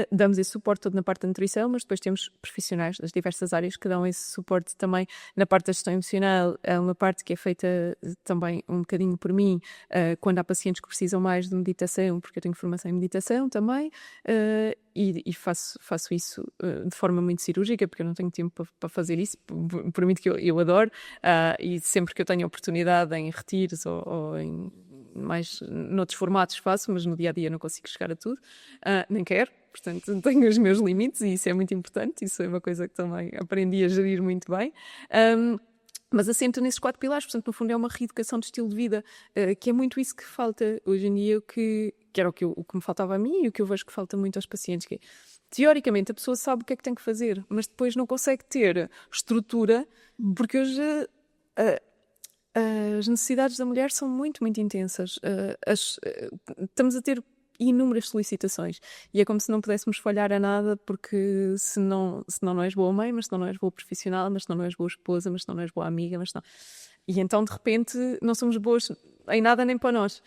damos esse suporte todo na parte da nutrição, mas depois temos profissionais das diversas áreas que dão esse suporte também na parte da gestão emocional. É uma parte que é feita também um bocadinho por mim, quando há pacientes que precisam mais de meditação, porque eu tenho formação em meditação também, e faço isso de forma muito cirúrgica, porque eu não tenho tempo para fazer isso, por mim que eu adoro, e sempre que eu tenho oportunidade em retiros ou em mais noutros formatos faço, mas no dia-a-dia não consigo chegar a tudo, nem quero, portanto tenho os meus limites e isso é muito importante, isso é uma coisa que também aprendi a gerir muito bem. mas assenta nesses 4 pilares, portanto, no fundo é uma reeducação de estilo de vida, que é muito isso que falta hoje em dia, que era o que me faltava a mim e o que eu vejo que falta muito aos pacientes, que é, teoricamente a pessoa sabe o que é que tem que fazer, mas depois não consegue ter estrutura, porque hoje as necessidades da mulher são muito, muito intensas. Estamos a ter inúmeras solicitações e é como se não pudéssemos falhar a nada, porque senão não és boa mãe, mas senão não és boa profissional, mas senão não és boa esposa, mas senão não és boa amiga, mas senão... E então de repente não somos boas em nada nem para nós,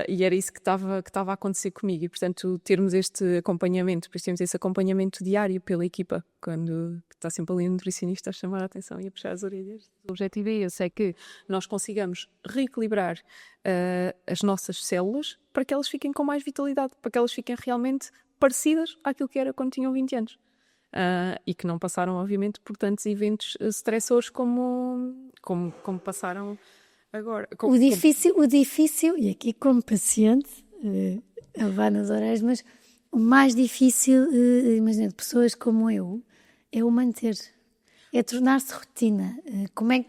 e era isso que estava a acontecer comigo, e portanto termos este acompanhamento, depois temos esse acompanhamento diário pela equipa, quando está sempre ali um nutricionista a chamar a atenção e a puxar as orelhas. O objetivo é esse, é que nós consigamos reequilibrar as nossas células para que elas fiquem com mais vitalidade, para que elas fiquem realmente parecidas àquilo que era quando tinham 20 anos. E que não passaram, obviamente, por tantos eventos estressores como passaram agora. O difícil, e aqui como paciente, a levar nas orelhas, mas o mais difícil, imagina, de pessoas como eu, é o manter, é tornar-se rotina. Como é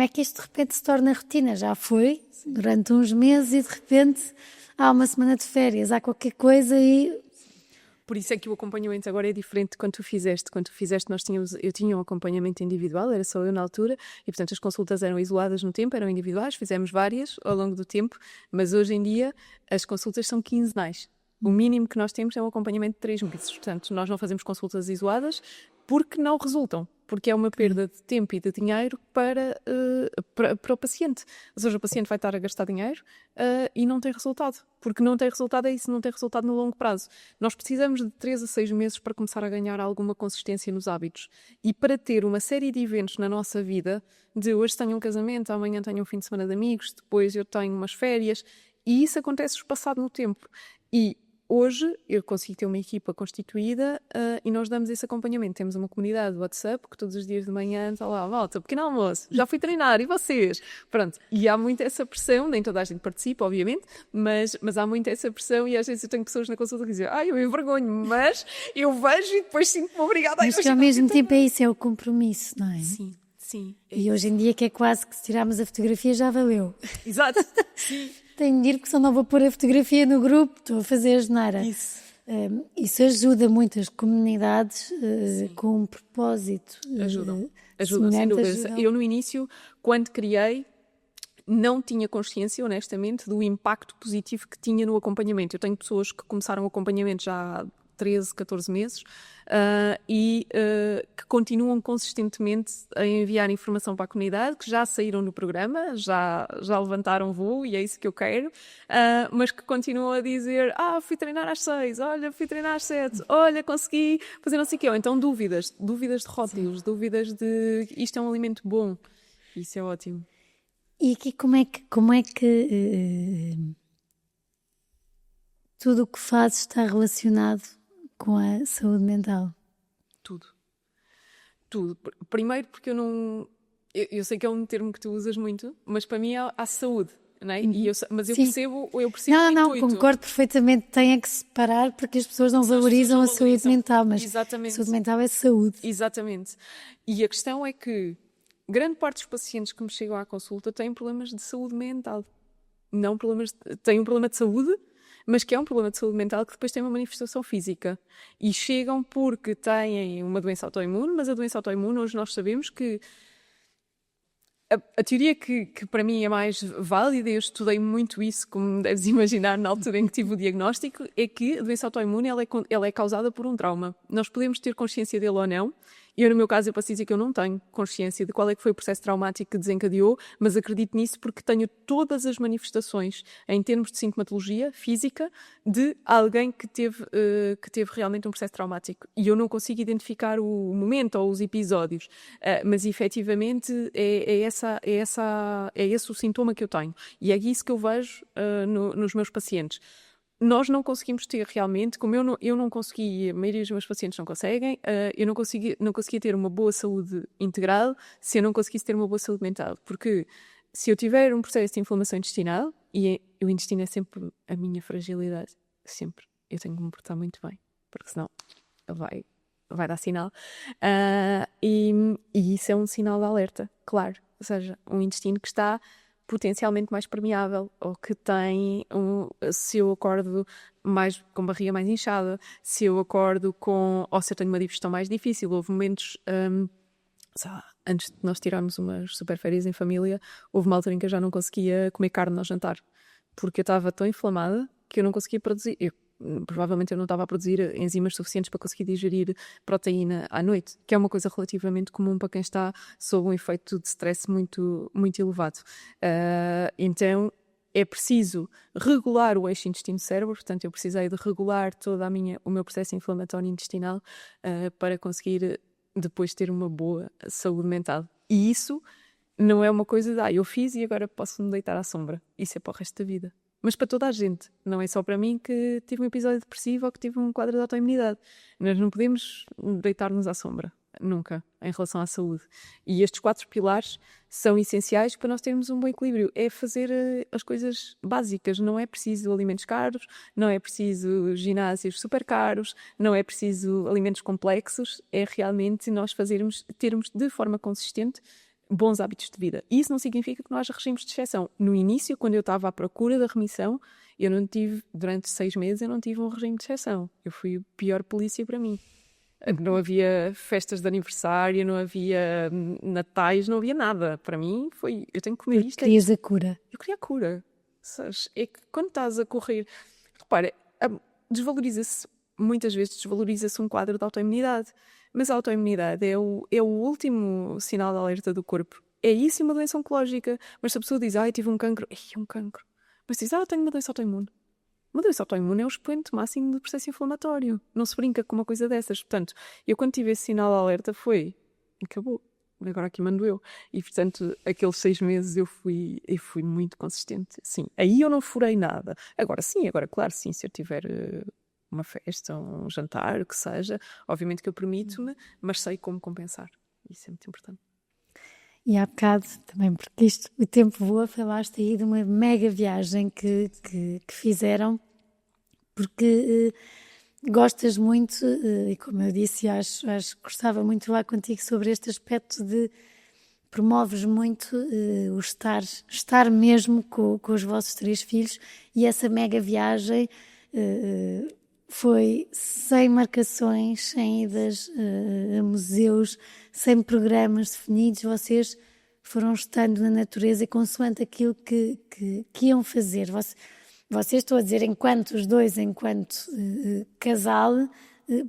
que isto de repente se torna rotina? Já foi durante uns meses e de repente há uma semana de férias, há qualquer coisa e... Por isso é que o acompanhamento agora é diferente de quando tu fizeste. Quando tu fizeste, eu tinha um acompanhamento individual, era só eu na altura, e portanto as consultas eram isoladas no tempo, eram individuais, fizemos várias ao longo do tempo, mas hoje em dia as consultas são quinzenais. O mínimo que nós temos é um acompanhamento de 3 meses. Portanto, nós não fazemos consultas isoladas porque não resultam, porque é uma perda de tempo e de dinheiro para o paciente. Ou seja, o paciente vai estar a gastar dinheiro e não tem resultado. Porque não tem resultado é isso, não tem resultado no longo prazo. Nós precisamos de 3 a 6 meses para começar a ganhar alguma consistência nos hábitos. E para ter uma série de eventos na nossa vida, de hoje tenho um casamento, amanhã tenho um fim de semana de amigos, depois eu tenho umas férias, e isso acontece espaçado no tempo. E hoje eu consigo ter uma equipa constituída e nós damos esse acompanhamento. Temos uma comunidade do WhatsApp que todos os dias de manhã está lá, volta, pequeno almoço, já fui treinar, e vocês? Pronto, e há muito essa pressão, nem toda a gente participa, obviamente, mas há muito essa pressão e às vezes eu tenho pessoas na consulta que dizem, eu envergonho-me, mas eu vejo e depois sinto-me obrigada. Mas que ao mesmo tempo é isso, é o compromisso, não é? Sim. Sim. E hoje em dia que é quase que se tirarmos a fotografia já valeu. Exato. Sim. Tenho de ir porque senão não vou pôr a fotografia no grupo, estou a fazer a geneira. Isso ajuda muito as comunidades com um propósito. Ajuda, sem dúvida. Eu no início, quando criei, não tinha consciência, honestamente, do impacto positivo que tinha no acompanhamento. Eu tenho pessoas que começaram o acompanhamento já há 13, 14 meses e que continuam consistentemente a enviar informação para a comunidade, que já saíram no programa, já levantaram voo e é isso que eu quero, mas que continuam a dizer, fui treinar às 6, olha, fui treinar às 7, olha, consegui fazer não sei o quê. Ou então dúvidas de rótulos, dúvidas de isto é um alimento bom. Isso é ótimo. E aqui como é que tudo o que fazes está relacionado com a saúde mental? Tudo. Primeiro porque eu sei que é um termo que tu usas muito, mas para mim há saúde, não é? Mas eu percebo o Não, intuito. concordo perfeitamente, tem que separar porque as pessoas não valorizam a saúde mental, mas exatamente. A saúde mental é saúde. Exatamente. E a questão é que grande parte dos pacientes que me chegam à consulta têm problemas de saúde mental. Têm um problema de saúde, mas que é um problema de saúde mental que depois tem uma manifestação física. E chegam porque têm uma doença autoimune, mas a doença autoimune, hoje nós sabemos que a teoria que para mim é mais válida, eu estudei muito isso, como deves imaginar, na altura em que tive o diagnóstico, é que a doença autoimune ela é causada por um trauma. Nós podemos ter consciência dele ou não. Eu, no meu caso, eu posso dizer que eu não tenho consciência de qual é que foi o processo traumático que desencadeou, mas acredito nisso porque tenho todas as manifestações em termos de sintomatologia física de alguém que teve realmente um processo traumático. E eu não consigo identificar o momento ou os episódios, mas efetivamente é esse o sintoma que eu tenho. E é isso que eu vejo nos meus pacientes. Nós não conseguimos ter realmente, como eu não consegui, a maioria dos meus pacientes não conseguem, eu não conseguia ter uma boa saúde integral se eu não conseguisse ter uma boa saúde mental. Porque se eu tiver um processo de inflamação intestinal, e o intestino é sempre a minha fragilidade, sempre, eu tenho que me portar muito bem, porque senão ele vai vai dar sinal. E isso é um sinal de alerta, claro. Ou seja, um intestino que está potencialmente mais permeável, ou que tem se eu acordo mais com barriga mais inchada, se eu acordo ou se eu tenho uma digestão mais difícil. Houve momentos, antes de nós tirarmos umas super férias em família, houve uma altura em que eu já não conseguia comer carne ao jantar, porque eu estava tão inflamada que eu não conseguia produzir. Provavelmente eu não estava a produzir enzimas suficientes para conseguir digerir proteína à noite, que é uma coisa relativamente comum para quem está sob um efeito de stress muito, muito elevado. Então é preciso regular o eixo intestino-cérebro, portanto eu precisei de regular o meu processo inflamatório intestinal para conseguir depois ter uma boa saúde mental. E isso não é uma coisa de eu fiz e agora posso me deitar à sombra. Isso é para o resto da vida. Mas para toda a gente, não é só para mim que tive um episódio depressivo ou que tive um quadro de autoimunidade. Nós não podemos deitar-nos à sombra, nunca, em relação à saúde. E estes 4 pilares são essenciais para nós termos um bom equilíbrio. É fazer as coisas básicas, não é preciso alimentos caros, não é preciso ginásios super caros, não é preciso alimentos complexos, é realmente nós termos de forma consistente bons hábitos de vida. E isso não significa que não haja regimes de exceção. No início, quando eu estava à procura da remissão, durante 6 meses, eu não tive um regime de exceção. Eu fui o pior polícia para mim. Não havia festas de aniversário, não havia natais, não havia nada. Para mim, eu tenho que comer isto. Querias a cura. Eu queria a cura. É que quando estás a correr... Repara, muitas vezes desvaloriza-se um quadro de autoimunidade. Mas a autoimunidade é o último sinal de alerta do corpo. É isso e uma doença oncológica. Mas se a pessoa diz, eu tive um cancro, é um cancro. Mas diz, eu tenho uma doença autoimune. Uma doença autoimune é o expoente máximo do processo inflamatório. Não se brinca com uma coisa dessas. Portanto, eu quando tive esse sinal de alerta acabou. Agora aqui mando eu. E, portanto, aqueles 6 meses eu fui muito consistente. Sim, aí eu não furei nada. Agora, claro, sim, se eu tiver... uma festa, um jantar, o que seja, obviamente que eu permito-me, mas sei como compensar. Isso é muito importante. E há bocado, também porque o tempo voa, falaste aí de uma mega viagem que fizeram, porque gostas muito, e como eu disse, acho que gostava muito de falar contigo sobre este aspecto de promoves muito o estar mesmo com os vossos 3 filhos, e essa mega viagem foi sem marcações, sem idas a museus, sem programas definidos. Vocês foram estando na natureza e consoante aquilo que iam fazer. Vocês, estou a dizer, enquanto casal,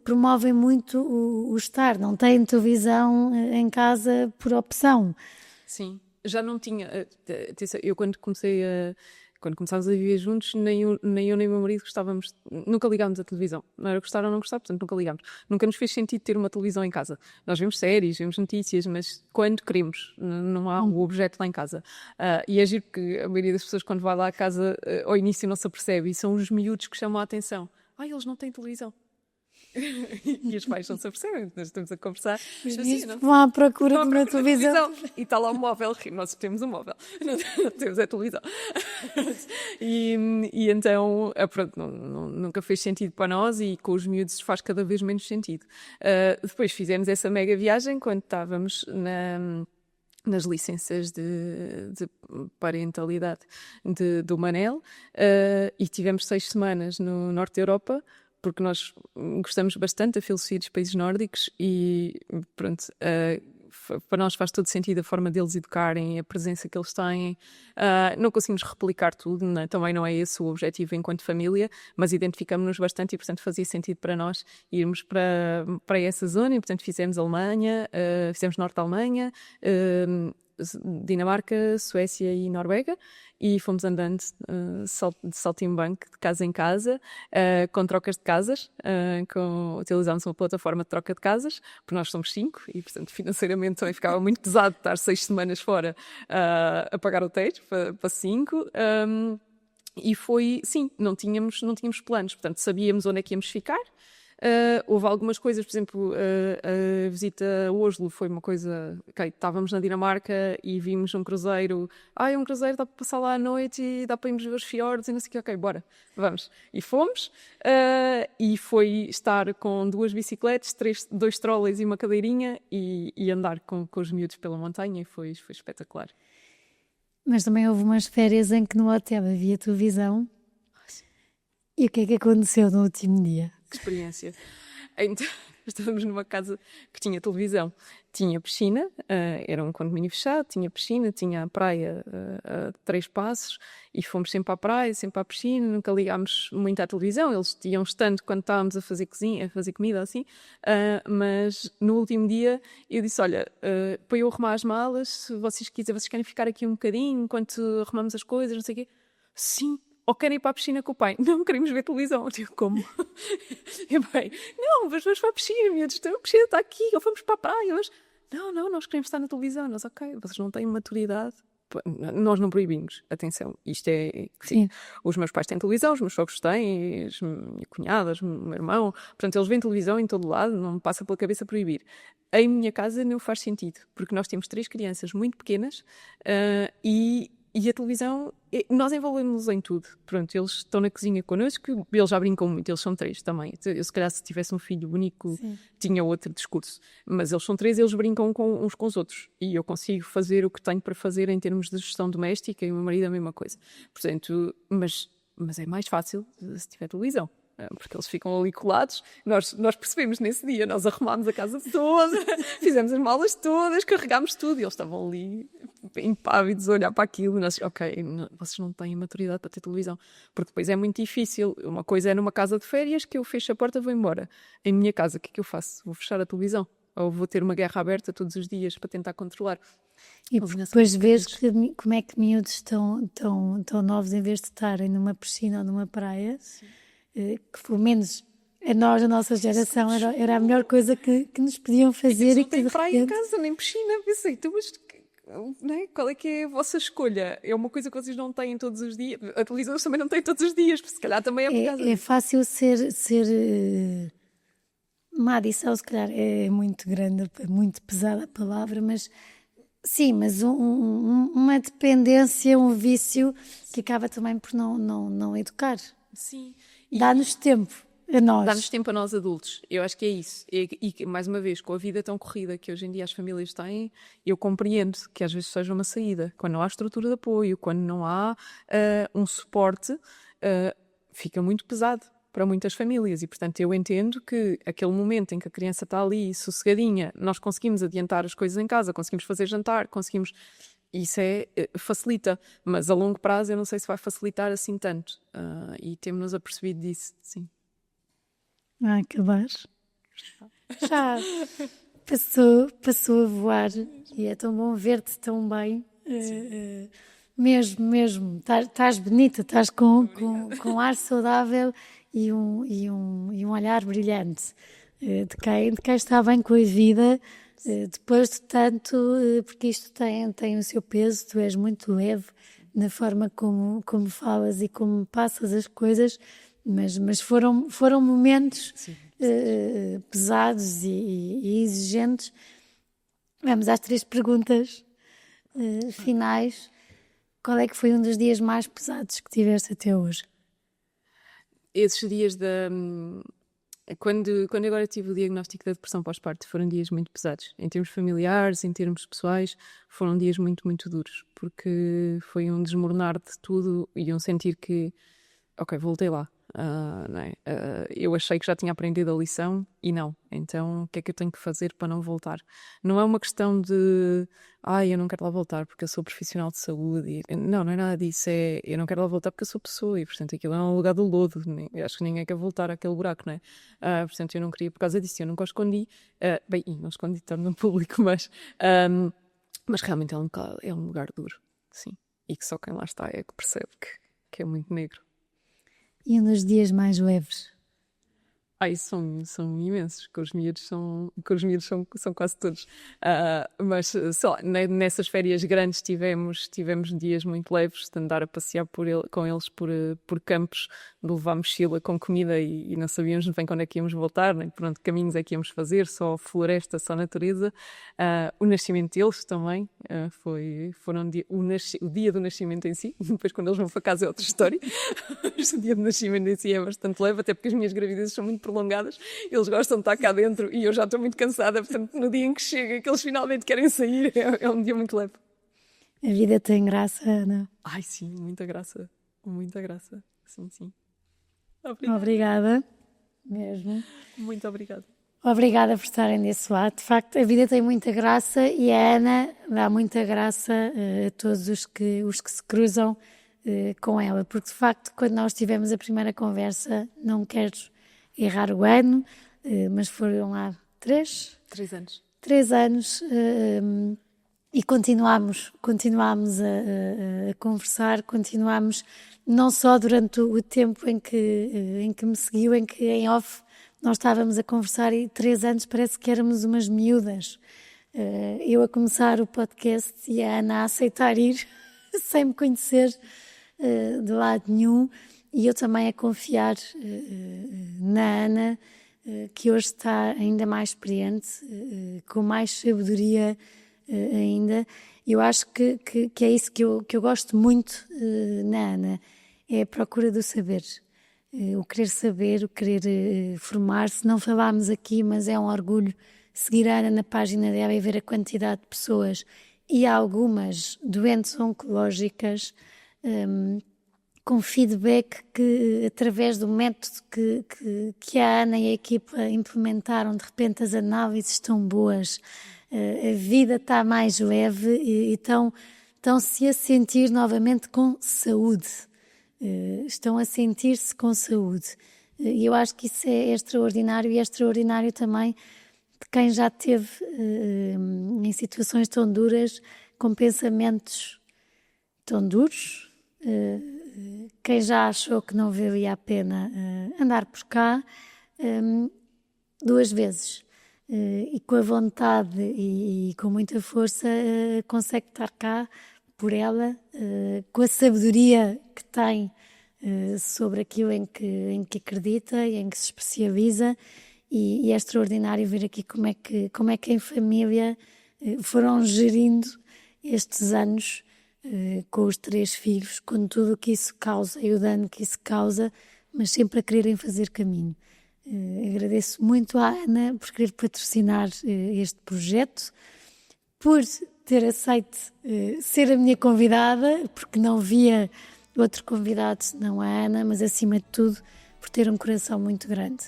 promovem muito o estar. Não têm televisão em casa por opção. Sim, já não tinha... Eu quando começámos a viver juntos, nem eu nem o meu marido gostávamos, nunca ligámos a televisão. Não era gostar ou não gostar, portanto nunca ligámos. Nunca nos fez sentido ter uma televisão em casa. Nós vemos séries, vemos notícias, mas quando queremos, não há o objeto lá em casa. E é giro porque a maioria das pessoas quando vai lá a casa, ao início não se apercebe, e são os miúdos que chamam a atenção. Eles não têm televisão. E os pais não se apercebem, nós estamos a conversar. Vão à procura de uma televisão. E está lá o móvel, nós temos um móvel, não temos a televisão. E então, pronto, nunca fez sentido para nós, e com os miúdos faz cada vez menos sentido. Depois fizemos essa mega viagem quando estávamos nas licenças de parentalidade do Manel, e tivemos 6 semanas no norte da Europa, porque nós gostamos bastante da filosofia dos países nórdicos e, pronto, para nós faz todo sentido a forma deles educarem, a presença que eles têm. Não conseguimos replicar tudo, também não é esse o objetivo enquanto família, mas identificamos-nos bastante e, portanto, fazia sentido para nós irmos para essa zona. E, portanto, fizemos Alemanha, fizemos Norte da Alemanha, Dinamarca, Suécia e Noruega, e fomos andando de saltimbanco, de casa em casa, com trocas de casas, utilizámos uma plataforma de troca de casas, porque nós somos 5 e, portanto, financeiramente também ficava muito pesado estar 6 semanas fora a pagar hotéis para 5. E foi, sim, não tínhamos planos, portanto, sabíamos onde é que íamos ficar. Houve algumas coisas, por exemplo, a visita a Oslo foi uma coisa... Okay, estávamos na Dinamarca e vimos um cruzeiro. É um cruzeiro, dá para passar lá à noite e dá para irmos ver os fiordes e não sei o quê. Ok, bora, vamos. E fomos. E foi estar com 2 bicicletas, 2 trolleys e uma cadeirinha e andar com os miúdos pela montanha e foi espetacular. Mas também houve umas férias em que no hotel havia televisão. E o que é que aconteceu no último dia? Que experiência. Então, estávamos numa casa que tinha televisão, tinha piscina, era um condomínio fechado, tinha piscina, tinha a praia a 3 passos e fomos sempre à praia, sempre à piscina, nunca ligámos muito à televisão, eles tinham estando quando estávamos a fazer comida assim, mas no último dia eu disse, olha, para eu arrumar as malas, se vocês querem ficar aqui um bocadinho enquanto arrumamos as coisas, não sei o quê. Sim. Ou querem ir para a piscina com o pai? Não, queremos ver televisão. Eu digo, como? E bem, não, mas vamos para a piscina, miúdos. A piscina está aqui, ou vamos para a praia. Mas... Não, nós queremos estar na televisão. Nós, ok, vocês não têm maturidade. Nós não proibimos. Atenção, isto é... Sim. Os meus pais têm televisão, os meus sogros têm, as minhas cunhadas, o meu irmão. Portanto, eles veem televisão em todo lado, não me passa pela cabeça proibir. Em minha casa não faz sentido, porque nós temos 3 crianças muito pequenas e a televisão, nós envolvemos-nos em tudo. Pronto, eles estão na cozinha connosco, eles já brincam muito, eles são 3 também. Eu, se calhar, se tivesse um filho único, sim, tinha outro discurso. Mas eles são 3, eles brincam uns com os outros. E eu consigo fazer o que tenho para fazer em termos de gestão doméstica e o meu marido a mesma coisa. Portanto, mas é mais fácil se tiver televisão. Porque eles ficam ali colados. Nós percebemos nesse dia, nós arrumámos a casa toda, fizemos as malas todas, carregámos tudo e eles estavam ali impávidos a olhar para aquilo e nós, ok, vocês não têm maturidade para ter televisão, porque depois é muito difícil. Uma coisa é numa casa de férias que eu fecho a porta e vou embora. Em minha casa, o que é que eu faço? Vou fechar a televisão ou vou ter uma guerra aberta todos os dias para tentar controlar. E depois vês como é que miúdos tão novos, em vez de estarem numa piscina ou numa praia, sim, que pelo menos a nós, a nossa geração, era a melhor coisa que nos podiam fazer. Não tem praia em casa, nem piscina. Pensei, então, mas não é? Qual é que é a vossa escolha? É uma coisa que vocês não têm todos os dias. A televisão também não tem todos os dias, porque se calhar também é por causa. É fácil ser uma adição, se calhar é muito grande, é muito pesada a palavra, mas sim, mas uma dependência, um vício que acaba também por não educar. Sim. Dá-nos tempo a nós. Dá-nos tempo a nós adultos. Eu acho que é isso. E mais uma vez, com a vida tão corrida que hoje em dia as famílias têm, eu compreendo que às vezes seja uma saída. Quando não há estrutura de apoio, quando não há um suporte, fica muito pesado para muitas famílias. E, portanto, eu entendo que aquele momento em que a criança está ali sossegadinha, nós conseguimos adiantar as coisas em casa, conseguimos fazer jantar, conseguimos... Isso facilita, mas a longo prazo eu não sei se vai facilitar assim tanto. E temos-nos apercebido disso, sim. Acabar. Já passou a voar e é tão bom ver-te tão bem. Mesmo. Estás bonita, estás com ar saudável e um olhar brilhante. De quem está bem com a vida. Depois de tanto, porque isto tem o seu peso, tu és muito leve na forma como falas e como passas as coisas, mas foram momentos pesados e exigentes. Vamos às 3 perguntas finais. Qual é que foi um dos dias mais pesados que tiveste até hoje? Esses dias Quando agora tive o diagnóstico da depressão pós-parto, foram dias muito pesados. Em termos familiares, em termos pessoais, foram dias muito, muito duros. Porque foi um desmoronar de tudo e um sentir que, ok, voltei lá. Não é? Eu achei que já tinha aprendido a lição e não. Então, o que é que eu tenho que fazer para não voltar? Não é uma questão de eu não quero lá voltar porque eu sou profissional de saúde. Não é nada disso. Eu não quero lá voltar porque eu sou pessoa e, portanto, aquilo é um lugar do lodo. Eu acho que ninguém quer voltar àquele buraco, não é? Portanto, eu não queria por causa disso. Eu nunca o escondi. Não escondi tanto no público, mas realmente é um lugar duro, sim. E que só quem lá está é que percebe que é muito negro. E um dos dias mais leves? Ai, são imensos, com os miúdos são quase todos. Mas, sei lá, nessas férias grandes tivemos dias muito leves de andar a passear com eles por campos, de levar mochila com comida e não sabíamos bem quando é que íamos voltar, nem por onde caminhos é que íamos fazer, só floresta, só natureza. O nascimento deles também o dia do nascimento em si, depois quando eles vão para casa é outra história, mas o dia do nascimento em si é bastante leve, até porque as minhas gravidezes são muito prolongadas, eles gostam de estar cá dentro e eu já estou muito cansada, portanto no dia em que chega, que eles finalmente querem sair, é um dia muito leve. A vida tem graça, Ana. Ai sim, muita graça, sim. Obrigada, mesmo. Muito obrigada. Obrigada por estarem desse lado. De facto, a vida tem muita graça e a Ana dá muita graça a todos os que se cruzam com ela, porque de facto, quando nós tivemos a primeira conversa, não quero errar o ano, mas foram lá 3 anos. 3 anos e continuámos a conversar, continuámos não só durante o tempo em que me seguiu, em que em off nós estávamos a conversar e 3 anos parece que éramos umas miúdas. Eu a começar o podcast e a Ana a aceitar ir sem me conhecer de lado nenhum, e eu também a confiar na Ana, que hoje está ainda mais experiente, com mais sabedoria ainda. Eu acho que é isso que eu gosto muito na Ana, é a procura do saber. O querer saber, o querer formar-se. Não falámos aqui, mas é um orgulho seguir a Ana na página dela e ver a quantidade de pessoas e algumas doentes oncológicas com feedback que, através do método que a Ana e a equipa implementaram, de repente as análises estão boas, a vida está mais leve e estão-se a sentir novamente com saúde. Estão a sentir-se com saúde. E eu acho que isso é extraordinário, e é extraordinário também de quem já esteve em situações tão duras, com pensamentos tão duros, quem já achou que não valia a pena andar por cá 2 vezes, e com a vontade e com muita força consegue estar cá por ela, com a sabedoria que tem sobre aquilo em que acredita e em que se especializa, e é extraordinário ver aqui como é que em família foram gerindo estes anos com os 3 filhos, com tudo o que isso causa e o dano que isso causa, mas sempre a quererem fazer caminho. Agradeço muito à Ana por querer patrocinar este projeto, por ter aceito ser a minha convidada, porque não via outro convidado senão a Ana, mas acima de tudo por ter um coração muito grande.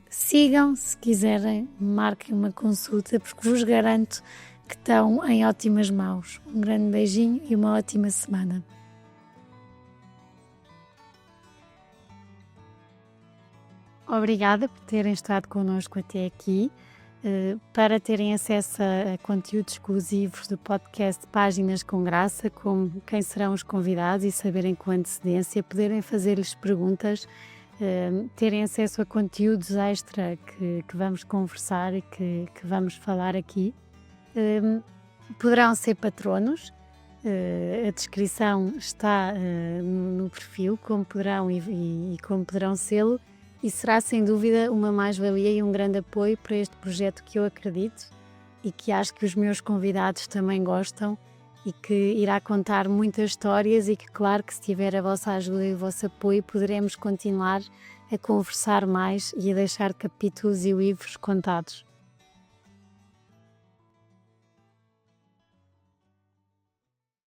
Sigam, se quiserem, marquem uma consulta, porque vos garanto que estão em ótimas mãos. Um grande beijinho e uma ótima semana. Obrigada por terem estado connosco até aqui. Para terem acesso a conteúdos exclusivos do podcast Páginas com Graça, como quem serão os convidados e saberem com antecedência, poderem fazer-lhes perguntas, terem acesso a conteúdos extra que vamos conversar e que vamos falar aqui. Poderão ser patronos, a descrição está no perfil, como poderão e como poderão sê-lo, e será sem dúvida uma mais-valia e um grande apoio para este projeto que eu acredito e que acho que os meus convidados também gostam, e que irá contar muitas histórias, e que, claro, que se tiver a vossa ajuda e o vosso apoio, poderemos continuar a conversar mais e a deixar capítulos e livros contados.